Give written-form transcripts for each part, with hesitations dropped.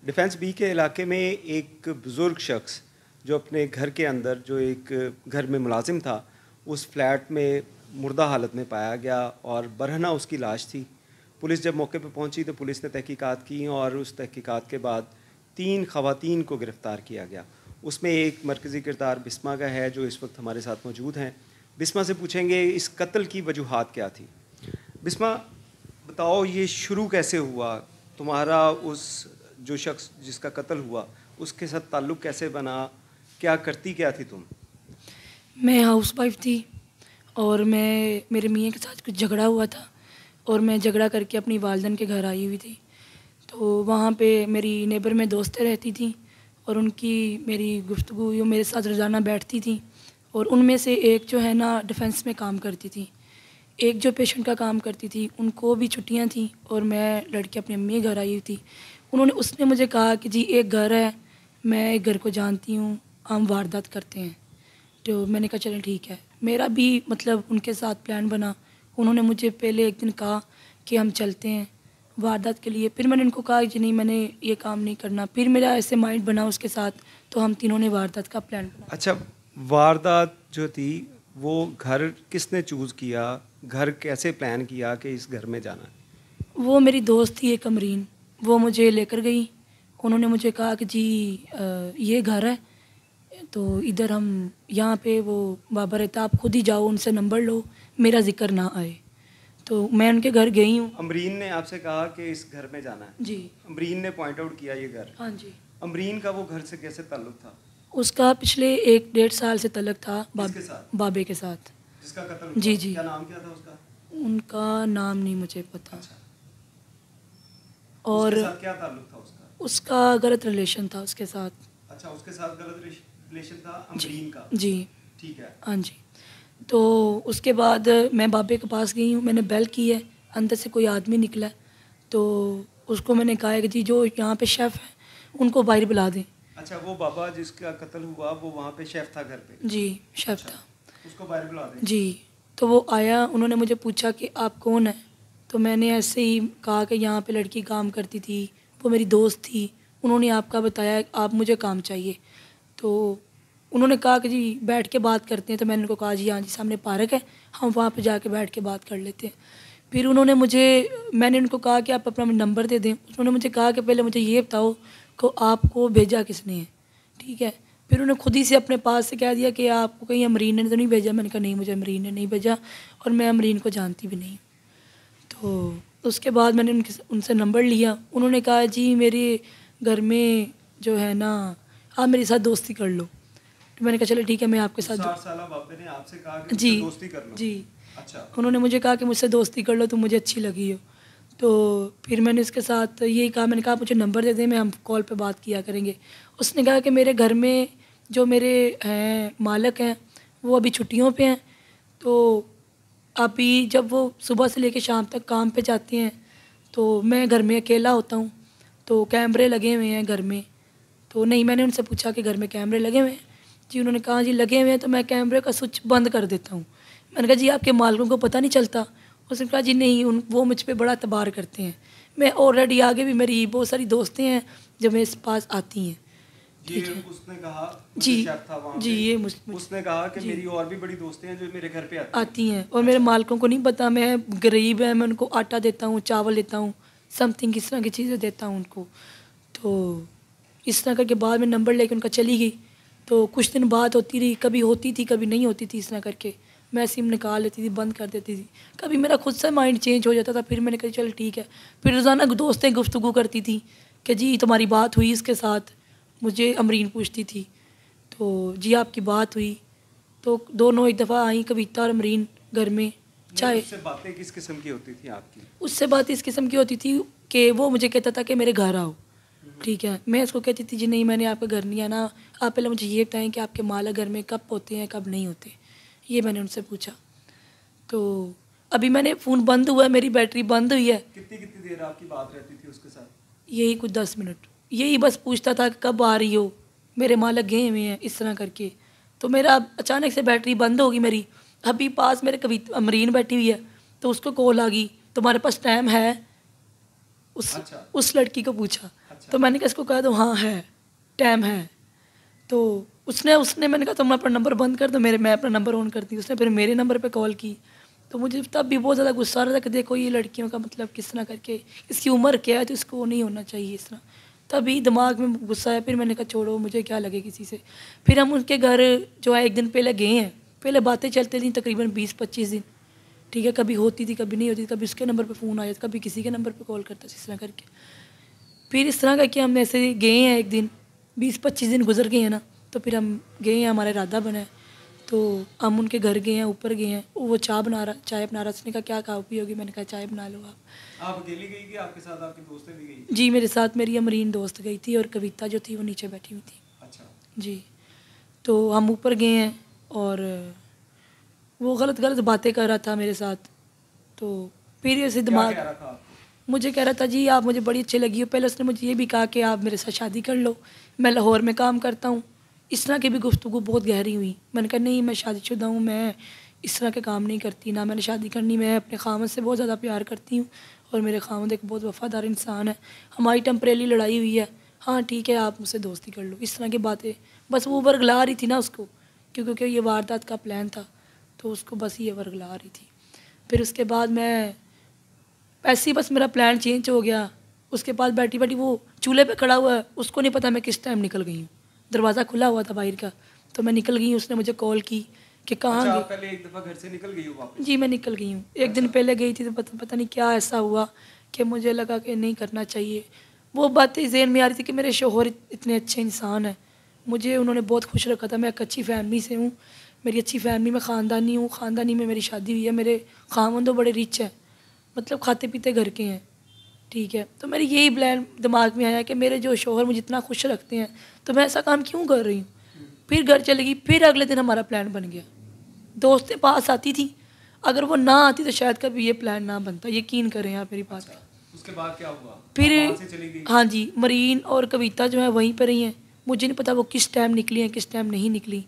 Defence B के इलाके में एक बुज़ुर्ग शख्स जो अपने घर के अंदर जो एक घर में मुलाजिम था, उस फ्लैट में मुर्दा हालत में पाया गया और बरहना उसकी लाश थी। पुलिस जब मौके पर पहुंची तो पुलिस ने तहकीकात की और उस तहकीकात के बाद 3 ख़वातीन को गिरफ़्तार किया गया। उसमें एक मरकज़ी किरदार बिस्मा का है जो इस वक्त हमारे साथ मौजूद हैं। बिस्मा से पूछेंगे इस कत्ल की वजूहात क्या थी। बिस्मा, बताओ ये शुरू कैसे हुआ? तुम्हारा उस जो शख्स जिसका कत्ल हुआ उसके साथ ताल्लुक़ कैसे बना? क्या करती क्या थी तुम? मैं हाउसवाइफ थी और मैं मेरे मियाँ के साथ कुछ झगड़ा हुआ था और मैं झगड़ा करके अपनी वालदन के घर आई हुई थी। तो वहाँ पे मेरी नेबर में दोस्तें रहती थी और उनकी मेरी गुफ्तगू यो मेरे साथ रोज़ाना बैठती थी और उनमें से एक जो है ना डिफेंस में काम करती थी, एक जो पेशेंट का काम करती थी, उनको भी छुट्टियाँ थी और मैं लड़की अपनी अम्मी के घर आई हुई थी। उसने मुझे कहा कि जी एक घर है, मैं एक घर को जानती हूँ, हम वारदात करते हैं। तो मैंने कहा चलें ठीक है। मेरा भी मतलब उनके साथ प्लान बना। उन्होंने मुझे पहले एक दिन कहा कि हम चलते हैं वारदात के लिए। फिर मैंने उनको कहा कि नहीं, मैंने ये काम नहीं करना। फिर मेरा ऐसे माइंड बना उसके साथ, तो हम तीनों ने वारदात का प्लान बना। अच्छा, वारदात जो थी वो घर किसने चूज़ किया? घर कैसे प्लान किया कि इस घर में जाना है? वो मेरी दोस्त थी एक अमरीन, वो मुझे लेकर गई। उन्होंने मुझे कहा कि जी ये घर है, तो इधर हम यहाँ पे वो बाबा रहता, आप खुद ही जाओ, उनसे नंबर लो, मेरा जिक्र ना आए। तो मैं उनके घर गई हूँ। अमरीन ने आपसे कहा कि इस घर में जाना है? जी। अमरीन ने पॉइंट आउट किया ये घर? हाँ जी। अमरीन का वो घर से कैसे ताल्लुक था? उसका पिछले 1-1.5 साल से तलक था किसके साथ? बाबे के साथ। जिसका कत्ल हुआ? जी जी। क्या नाम क्या था उसका? उनका नाम नहीं मुझे पता। अच्छा। और उसके साथ क्या ताल्लुक था उसका? उसका गलत रिलेशन था उसके साथ। अच्छा, उसके साथ गलत रिलेशन था अमरीन का? जी। ठीक है। हाँ जी। तो उसके बाद मैं बाबे के पास गई हूँ, मैंने बेल की है, अंदर से कोई आदमी निकला। तो उसको मैंने कहा है कि जी जो यहाँ पे शेफ़ है उनको बाहर बुला दें। अच्छा, वो बाबा जिसका कत्ल हुआ वो वहाँ पे शेफ़ था घर पे? जी, शेफ़ अच्छा, था। उसको बाहर बुला दें। जी। तो वो आया, उन्होंने मुझे पूछा कि आप कौन हैं? तो मैंने ऐसे ही कहा कि यहाँ पे लड़की काम करती थी, वो मेरी दोस्त थी, उन्होंने आपका बताया, आप मुझे काम चाहिए। तो उन्होंने कहा कि जी बैठ के बात करते हैं। तो मैंने उनको कहा जी हाँ जी, सामने पार्क है, हम वहाँ पे जाके बैठ के बात कर लेते हैं। फिर मैंने उनको कहा कि आप अपना नंबर दे दें। उन्होंने मुझे कहा कि पहले मुझे ये बताओ कि आपको भेजा किसने है, ठीक है। फिर उन्होंने खुद ही से अपने पास से कह दिया कि आपको कहीं अमरीन ने तो नहीं भेजा। मैंने कहा नहीं, मुझे अमरीन ने नहीं भेजा और मैं अमरीन को जानती भी नहीं। तो उसके बाद मैंने उनसे नंबर लिया। उन्होंने कहा जी मेरे घर में जो है ना, आप मेरे साथ दोस्ती कर लो। तो मैंने कहा चलो ठीक है, मैं आपके साथ 60 साल बाबे ने आपसे कहा कि जी मुझसे दोस्ती कर लो? जी। अच्छा। उन्होंने मुझे कहा कि मुझसे दोस्ती कर लो, तुम मुझे अच्छी लगी हो। तो फिर मैंने उसके साथ यही कहा, मैंने कहा मुझे नंबर दे दें, मैं हम कॉल पे बात किया करेंगे। उसने कहा कि मेरे घर में जो मेरे हैं मालिक हैं वो अभी छुट्टियों पे हैं, तो अभी जब वो सुबह से लेकर शाम तक काम पे जाते हैं तो मैं घर में अकेला होता हूँ। तो कैमरे लगे हुए हैं घर में। तो नहीं, मैंने उनसे पूछा कि घर में कैमरे लगे हुए हैं? जी उन्होंने कहा जी लगे हुए हैं, तो मैं कैमरे का स्विच बंद कर देता हूँ। मैंने कहा जी आपके मालिकों को पता नहीं चलता? उसने कहा जी नहीं, वो मुझ पे बड़ा एतबार करते हैं। मैं ऑलरेडी आगे भी मेरी बहुत सारी दोस्तें हैं जो मेरे पास आती हैं। ये ठीक है उसने कहा जी। शेफ था वहाँ जी पे? ये उसने कहा कि मेरी और भी बड़ी दोस्तें हैं जो मेरे घर पे आती हैं और मेरे मालिकों को नहीं पता। मैं गरीब है, मैं उनको आटा देता हूँ, चावल देता हूँ, समथिंग इस तरह की चीज़ें देता हूँ उनको। तो इस तरह करके बाद में नंबर लेके उनका चली गई। तो कुछ दिन बात होती रही, कभी होती थी कभी नहीं होती थी। इस तरह करके मैं सिम निकाल लेती थी, बंद कर देती थी। कभी मेरा खुद से माइंड चेंज हो जाता था। फिर मैंने कहा चल ठीक है। फिर रोज़ाना दोस्तें गुफ्तगू करती थी कि जी तुम्हारी बात हुई इसके साथ, मुझे अमरीन पूछती थी। तो जी आपकी बात हुई। तो दोनों एक दफ़ा आई, कविता और अमरीन घर में चाय। उससे बातें किस किस्म की होती थी आपकी? उससे बात इस किस्म की होती थी कि वो मुझे कहता था कि मेरे घर आओ, ठीक है। मैं उसको कहती थी जी नहीं, मैंने आपके घर नहीं आना, आप पहले मुझे ये बताएं कि आपके मालिक घर में कब होते हैं कब नहीं होते। ये मैंने उनसे पूछा। तो अभी मैंने फ़ोन बंद हुआ है, मेरी बैटरी बंद हुई है। कितनी कितनी देर आपकी बात रहती थी उसके साथ? यही कुछ 10 मिनट, यही बस पूछता था कि कब आ रही हो, मेरे मालिक गए हुए हैं, इस तरह करके। तो मेरा अचानक से बैटरी बंद होगी मेरी। अभी पास मेरे कभी अमरीन बैठी हुई है, तो उसको कॉल आ गई, तुम्हारे पास टाइम है? उस लड़की को पूछा। तो मैंने कहा इसको कह दो हाँ है, टाइम है। तो उसने उसने मैंने कहा तुम अपना नंबर बंद कर दो, मैं अपना नंबर ऑन करती हूँ। उसने फिर मेरे नंबर पे कॉल की। तो मुझे तब भी बहुत ज़्यादा गुस्सा आ रहा था कि देखो ये लड़कियों का मतलब किस तरह करके, इसकी उम्र क्या है तो इसको नहीं होना चाहिए इस तरह। तभी दिमाग में गुस्सा है। फिर मैंने कहा छोड़ो, मुझे क्या लगे किसी से। फिर हम उनके घर जो है एक दिन पहले गए हैं। पहले बातें चलती थी तकरीबन 20-25 दिन, ठीक है। कभी होती थी, कभी नहीं होती थी, कभी उसके नंबर पे फ़ोन आया, कभी किसी के नंबर पे कॉल करता था, इस तरह करके। फिर इस तरह करके हम ऐसे गए हैं। एक दिन 20-25 दिन गुजर गए हैं ना, तो फिर हम गए हैं, हमारा इरादा बना है। तो हम उनके घर गए हैं, ऊपर गए हैं। वो चाय बना रहा। उसने कहा क्या कहा पियोगी? मैंने कहा चाय बना लो आप। आप अकेली गई कि आपके साथ आपकी दोस्तें भी गई? जी मेरे साथ मेरी अमरीन दोस्त गई थी और कविता जो थी वो नीचे बैठी हुई थी। अच्छा जी। तो हम ऊपर गए हैं और वो गलत गलत बातें कर रहा था मेरे साथ। तो फिर ऐसे क्या दिमाग कह रहा था आपको? मुझे कह रहा था जी आप मुझे बड़ी अच्छी लगी हो। पहले उसने मुझे ये भी कहा कि आप मेरे साथ शादी कर लो, मैं लाहौर में काम करता हूँ। इस तरह की भी गुफ्तगू बहुत गहरी हुई। मैंने कहा नहीं मैं शादीशुदा हूँ, मैं इस तरह के काम नहीं करती, ना मैंने शादी करनी। मैं अपने खामद से बहुत ज़्यादा प्यार करती हूँ और मेरे खामद एक बहुत वफ़ादार इंसान है। हमारी टेम्परेरी लड़ाई हुई है, हाँ ठीक है आप मुझसे दोस्ती कर लो, इस तरह की बातें। बस वो वर्गला रही थी ना उसको, क्योंकि ये वारदात का प्लान था, तो उसको बस ये वर्गला रही थी। फिर उसके बाद मैं ऐसे ही बस मेरा प्लान चेंज हो गया। उसके पास बैठी बैठी वो चूल्हे पे खड़ा हुआ है, उसको नहीं पता मैं किस टाइम निकल गई हूँ। दरवाज़ा खुला हुआ था बाहर का, तो मैं निकल गई। उसने मुझे कॉल की कि कहाँ अच्छा, गई। आप पहले एक दफ़ा घर से निकल गई हो वापस? जी मैं निकल गई हूँ। एक दिन पहले गई थी तो पता नहीं क्या ऐसा हुआ कि मुझे लगा कि नहीं करना चाहिए। वो बातें ज़हन में आ रही थी कि मेरे शौहर इतने अच्छे इंसान हैं, मुझे उन्होंने बहुत खुश रखा था। मैं एक अच्छी फैमिली से हूँ, मेरी अच्छी फैमिली में ख़ानदानी हूँ, ख़ानदानी में मेरी शादी हुई है। मेरे खामंदो बड़े रिच हैं, मतलब खाते पीते घर के हैं, ठीक है। तो मेरे यही प्लान दिमाग में आया कि मेरे जो शौहर मुझे इतना खुश रखते हैं तो मैं ऐसा काम क्यों कर रही हूँ। फिर घर चली गई। फिर अगले दिन हमारा प्लान बन गया। दोस्तें पास आती थी, अगर वो ना आती तो शायद कभी ये प्लान ना बनता। यकीन करें आप मेरी बात पे। उसके बाद क्या हुआ? फिर आप वहाँ से चली गई? हाँ जी, मरीन और कविता जो है वहीं पर रही हैं। मुझे नहीं पता वो किस टाइम निकली हैं किस टाइम नहीं निकली।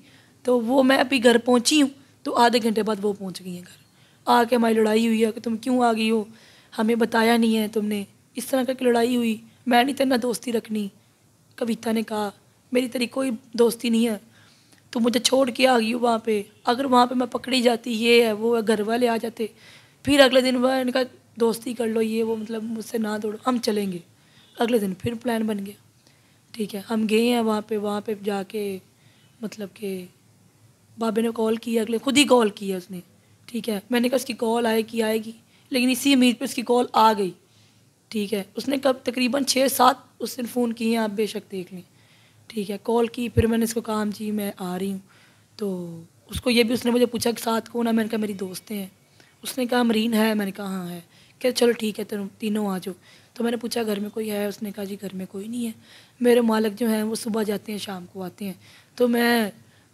तो वो मैं अभी घर पहुँची हूँ तो आधे घंटे बाद वो पहुँच गई हैं घर। आके हमारी लड़ाई हुई है कि तुम क्यों आ गई हो, हमें बताया नहीं है तुमने, इस तरह की लड़ाई हुई। मैं नहीं तेरे ना दोस्ती रखनी। कविता ने कहा मेरी तेरी कोई दोस्ती नहीं है, तो मुझे छोड़ के आ गई हूँ वहाँ पे। अगर वहाँ पे मैं पकड़ी जाती, ये है वो है, घर वाले आ जाते, फिर अगले दिन वह इनका दोस्ती कर लो, ये वो, मतलब मुझसे ना दौड़ो, हम चलेंगे। अगले दिन फिर प्लान बन गया, ठीक है। हम गए हैं वहाँ पे जाके मतलब कि बाबे ने कॉल किया, अगले खुद ही कॉल किया उसने, ठीक है। मैंने कहा उसकी कॉल आएगी, लेकिन इसी उम्मीद पे उसकी कॉल आ गई, ठीक है। उसने कब तकरीबन 6-7 उस दिन फ़ोन किए हैं, आप बेशक देख लें, ठीक है। कॉल की, फिर मैंने इसको कहा जी मैं आ रही हूँ। तो उसको ये भी उसने मुझे पूछा कि साथ कौन है। मैंने कहा मेरी दोस्तें हैं। उसने कहा मरीन है। मैंने कहा हाँ है। क्या चलो ठीक है तुम तीनों आ जाओ। तो मैंने पूछा घर में कोई है? उसने कहा जी घर में कोई नहीं है, मेरे मालिक जो हैं वो सुबह जाते हैं शाम को आते हैं, तो मैं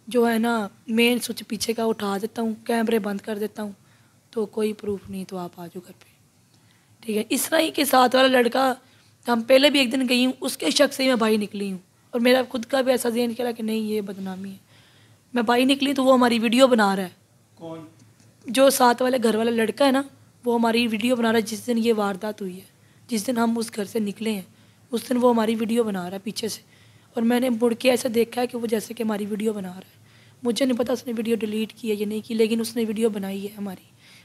जो है ना मेन स्विच पीछे का उठा देता हूँ, कैमरे बंद कर देता हूँ, तो कोई प्रूफ नहीं, तो आप आ जाओ घर पे, ठीक है। इस तरह ही के साथ वाला लड़का, हम पहले भी एक दिन गई हूँ, उसके शक से ही मैं भाई निकली हूँ। और मेरा खुद का भी ऐसा ज़हन किया कि नहीं ये बदनामी है। मैं भाई निकली तो वो हमारी वीडियो बना रहा है। कौन? जो साथ वाले घर वाला लड़का है ना, वो हमारी वीडियो बना रहा है। जिस दिन ये वारदात हुई है, जिस दिन हम उस घर से निकले हैं, उस दिन वो हमारी वीडियो बना रहा है पीछे से। और मैंने मुड़ के ऐसा देखा है कि वो जैसे कि हमारी वीडियो बना रहा है। मुझे नहीं पता उसने वीडियो डिलीट की है या नहीं की, लेकिन उसने वीडियो बनाई है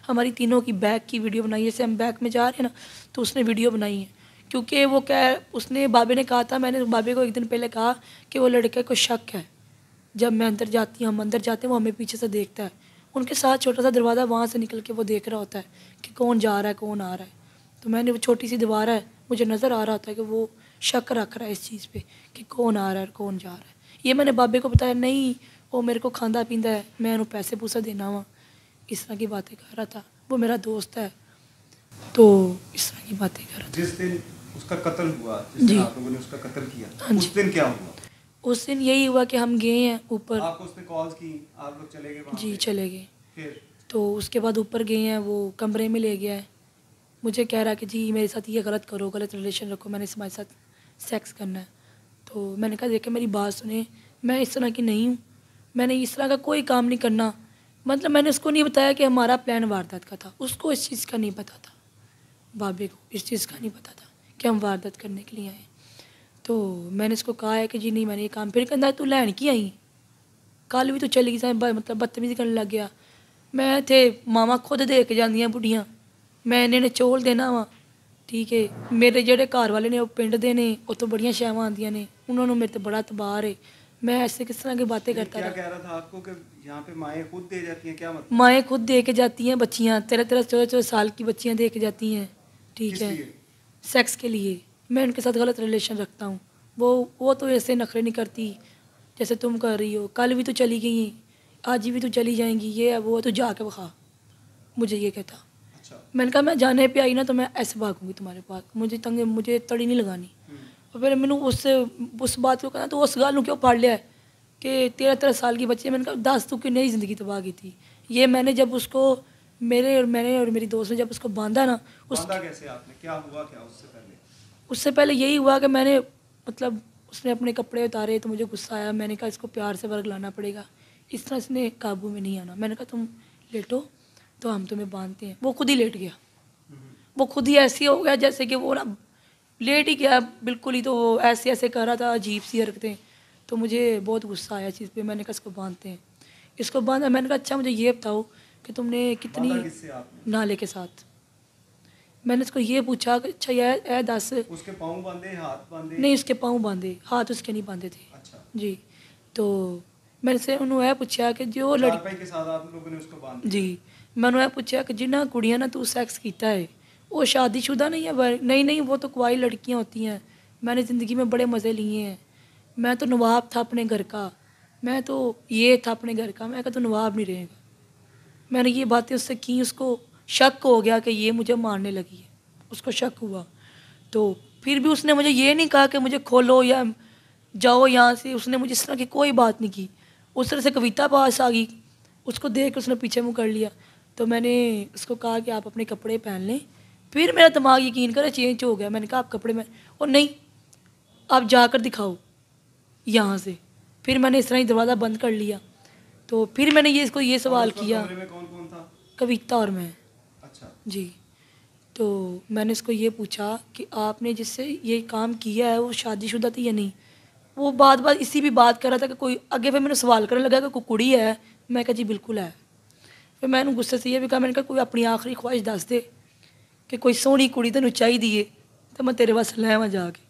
हमारी तीनों की बैक की वीडियो बनाई है। जैसे हम बैक में जा रहे हैं ना, तो उसने वीडियो बनाई है। क्योंकि वो क्या, उसने बाबे ने कहा था, मैंने बाबे को एक दिन पहले कहा कि वो लड़के को शक है, जब मैं अंदर जाती हूँ, हम अंदर जाते हैं, वो हमें पीछे से देखता है। उनके साथ छोटा सा दरवाज़ा, वहाँ से निकल के वो देख रहा होता है कि कौन जा रहा है कौन आ रहा है। तो मैंने वो छोटी सी दीवार है, मुझे नज़र आ रहा होता है कि वो शक रख रहा है इस चीज़ पे कि कौन आ रहा है और कौन जा रहा है। ये मैंने बाबे को बताया नहीं, वो मेरे को खांदा पींदा है, मैं उन्हें पैसे पूसा देना हुआ, इस तरह की बातें कर रहा था। वो मेरा दोस्त है, तो इस तरह की बातें कर रहा था। जिस दिन उसका कत्ल हुआ, जिस दिन आप लोगों ने उसका कत्ल किया, उस दिन क्या हुआ? उस दिन यही हुआ कि हम गए हैं ऊपर। आपको उसने कॉल्स की, आप लोग चले गए वहाँ जी पे? चले गए। फिर तो उसके बाद ऊपर गए हैं, वो कमरे में ले गया है, मुझे कह रहा है कि जी मेरे साथ ये गलत करो, गलत रिलेशन रखो, मैंने तुम्हारे साथ सेक्स करना है। तो मैंने कहा देखिए मेरी बात सुने, मैं इस तरह की नहीं हूँ, मैंने इस तरह का कोई काम नहीं करना। मतलब मैंने उसको नहीं बताया कि हमारा प्लान वारदात का था, उसको इस चीज़ का नहीं पता था, बाबे को इस चीज़ का नहीं पता था कि हम वारदात करने के लिए आए। तो मैंने इसको कहा है कि जी नहीं मैंने ये काम, फिर कहता तू लैन की आई, कल भी तू चली गई, मतलब बदतमीजी करने लग गया। मैं थे मामा खुद दे के जांदियां बुढ़ियां, मैं इन्हें चौल देना वा, ठीक है। मेरे जेडे घर वाले ने वो पिंड दे ने, उतों बड़ियां शैवां आंदियां ने, उन्होंने मेरे तो बड़ा तबार है। मैं ऐसे किस तरह की बातें करता क्या रहा। कह रहा था आपको कि यहाँ पे माएँ खुद दे जाती हैं, क्या मतलब? माएँ खुद दे के जाती हैं बच्चियाँ, 13-13 14-14 साल की बच्चियाँ दे के जाती हैं, ठीक किस है, लिए? सेक्स के लिए। मैं उनके साथ गलत रिलेशन रखता हूँ। वो तो ऐसे नखरे नहीं करती जैसे तुम कर रही हो, कल भी तो चली गई, आज भी तो चली जाएंगी, ये है वो है, तो जाके बखा, मुझे ये कहता। अच्छा। मैंने कहा मैं जाने पे आई ना तो मैं ऐसे भागूंगी तुम्हारे पास, मुझे तड़ी नहीं लगानी। और फिर मैंने उससे उस बात को कहना तो उस गाल क्यों फाड़ लिया है कि 13-13 साल की बच्ची है। मैंने कहा 10 तू की नई ज़िंदगी तबाह की थी। ये मैंने जब उसको मैंने और मेरी दोस्त ने जब उसको बांधा ना, बांधा कैसे आपने, क्या हुआ क्या उससे पहले? उससे पहले यही हुआ कि मैंने मतलब उसने अपने कपड़े उतारे तो मुझे गुस्सा आया। मैंने कहा इसको प्यार से वर्गलाना पड़ेगा, इस तरह इसने काबू में नहीं आना। मैंने कहा तुम लेटो तो हम तुम्हें बांधते हैं। वो खुद ही लेट गया, वो खुद ही ऐसे हो गया जैसे कि वो ना लेट ही गया बिल्कुल ही, तो वो ऐसे ऐसे कर रहा था, अजीब सी हरकतें। तो मुझे बहुत गुस्सा आया चीज़ पे। मैंने कहा इसको बांधते हैं, इसको बांधा। मैंने कहा अच्छा मुझे ये बताओ कि तुमने कितनी, बांधा किससे आपने? नाले के साथ। मैंने उसको ये पूछा कि अच्छा ये दस, उसके पाँव बांधे, हाथ बांधे? नहीं उसके पाँव बांधे, हाथ उसके नहीं बांधे थे। अच्छा। जी। तो मैंने से उन्होंने यह पूछा कि जो चारपाई के साथ आप लोगों ने उसको बांध दिया? जी, मैंने यह पूछा कि जिन्ना कुड़ियाँ ना तू सेक्स किया है वो शादीशुदा नहीं है? नहीं नहीं, वो तो कुआरी लड़कियाँ होती हैं, मैंने ज़िंदगी में बड़े मज़े लिए हैं, मैं तो नवाब था अपने घर का, मैं तो ये था अपने घर का। मैं कहा तो नवाब नहीं रहेगा। मैंने ये बातें उससे की, उसको शक हो गया कि ये मुझे मारने लगी है, उसको शक हुआ। तो फिर भी उसने मुझे ये नहीं कहा कि मुझे खोलो या जाओ यहाँ से, उसने मुझे इस तरह की कोई बात नहीं की। उस तरह से कविता पास आ गई, उसको देख के उसने पीछे मुँह कर लिया। तो मैंने उसको कहा कि आप अपने कपड़े पहन लें। फिर मेरा दिमाग यकीन करे चेंज हो गया। मैंने कहा आप कपड़े में, और नहीं आप जाकर दिखाओ यहाँ से। फिर मैंने इस तरह ही दरवाज़ा बंद कर लिया। तो फिर मैंने ये इसको ये सवाल किया, कमरे में कौन कौन था? कविता और मैं। अच्छा। जी। तो मैंने इसको ये पूछा कि आपने जिससे ये काम किया है वो शादीशुदा थी या नहीं? वो बात बात इसी भी बात कर रहा था कि कोई आगे। फिर मैंने सवाल करने लगा कि कोई कुड़ी है? मैं कहा जी बिल्कुल है। फिर मैंने गुस्से से ये भी कहा, मैंने कहा कोई अपनी आखिरी ख्वाहिश दस दे कि कोई सोहनी कुड़ी तेन चाहिए तो मैं तेरे वास्ते लैवां जाके,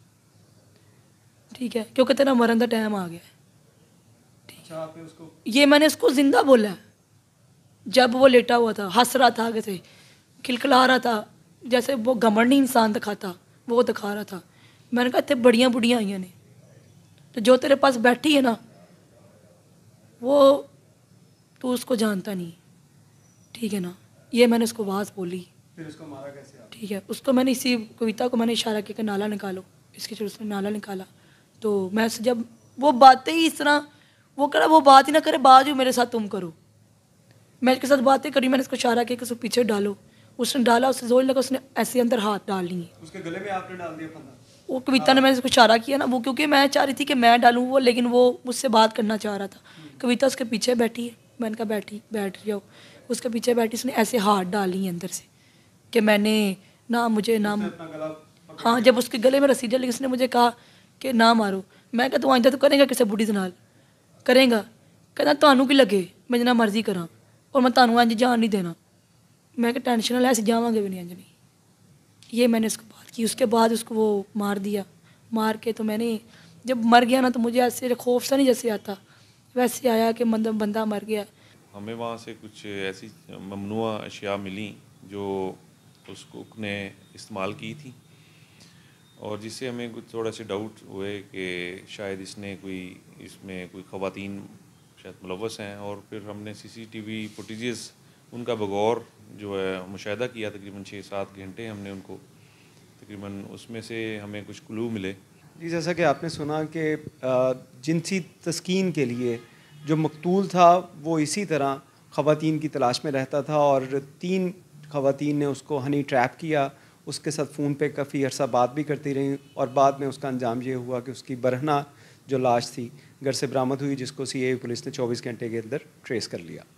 ठीक है, क्योंकि तेरा मरन का टाइम आ गया है। अच्छा, आपने उसको ये मैंने उसको जिंदा बोला है। जब वो लेटा हुआ था, हंस रहा था, आगे से खिलखिला रहा था, जैसे वो घमंडी इंसान दिखाता वो दिखा रहा था। मैंने कहा इतने बड़ियाँ बुढ़ियाँ आई ने, तो जो तेरे पास बैठी है ना वो तू उसको जानता नहीं, ठीक है ना। ये मैंने उसको आवाज़ बोली। फिर उसको मारा कैसे आप? ठीक है, उसको मैंने इसी कविता को मैंने इशारा किया कि नाला निकालो, इसके चलो उसने नाला निकाला। तो मैं जब वो बातें ही इस तरह वो करा, वो बात ही ना करे, बात ही मेरे साथ तुम करो। मैं इसके साथ बातें करी, मैंने इसको इशारा किया कि उसको पीछे डालो। उसने डाला, उससे जोर लगा, उसने ऐसे अंदर हाथ डाल लिए। उसके गले में आपने डाल दिया फंदा? वो कविता ने, मैंने इसको इशारा किया ना, वो क्योंकि मैं चाह रही थी कि मैं डालूँ वो, लेकिन वो मुझसे बात करना चाह रहा था। कविता उसके पीछे बैठी है, मैंने कहा बैठ जाओ। उसके पीछे बैठी, उसने ऐसे हाथ डाल लिए अंदर से कि मैंने ना मुझे नाम, हाँ जब उसके गले में रस्सी डली उसने मुझे कहा कि ना मारो। मैं कहा तू आइंदा तो करेंगा किसी बुढ़ी दे नाल करेंगा? कहना ਤੁਹਾਨੂੰ की लगे मैं जिन्ना मर्जी करा और मैं ਤੁਹਾਨੂੰ इंज जान नहीं देना। मैं कहा टेंशन ना ले, ऐसे जावांगे भी नहीं इंज नहीं। ये मैंने उसको बात की। उसके बाद उसको वो मार दिया। मार के तो मैंने जब मर गया ना तो मुझे ऐसे खौफ सा नहीं जैसे आता वैसे आया कि मतलब बंदा मर गया। हमें वहाँ से कुछ ऐसी ममनुआ अशिया मिली जो उस कुक ने इस्तेमाल की थी और जिससे हमें कुछ थोड़ा से डाउट हुए कि शायद इसमें कोई ख़वातीन शायद मुलव्वस हैं। और फिर हमने सीसीटीवी फुटेजेस उनका बगौर जो है मुशाहिदा किया। तकरीबन 6-7 घंटे हमने उनको तकरीबन उसमें से हमें कुछ क्लू मिले। जी, जैसा कि आपने सुना कि जिनसी तस्कीन के लिए जो मकतूल था वो इसी तरह ख़वातीन की तलाश में रहता था और 3 ख़वातीन ने उसको हनी ट्रैप किया। उसके साथ फ़ोन पे काफ़ी अरसा बात भी करती रही और बाद में उसका अंजाम ये हुआ कि उसकी बरहना जो लाश थी घर से बरामद हुई, जिसको सीए पुलिस ने 24 घंटे के अंदर ट्रेस कर लिया।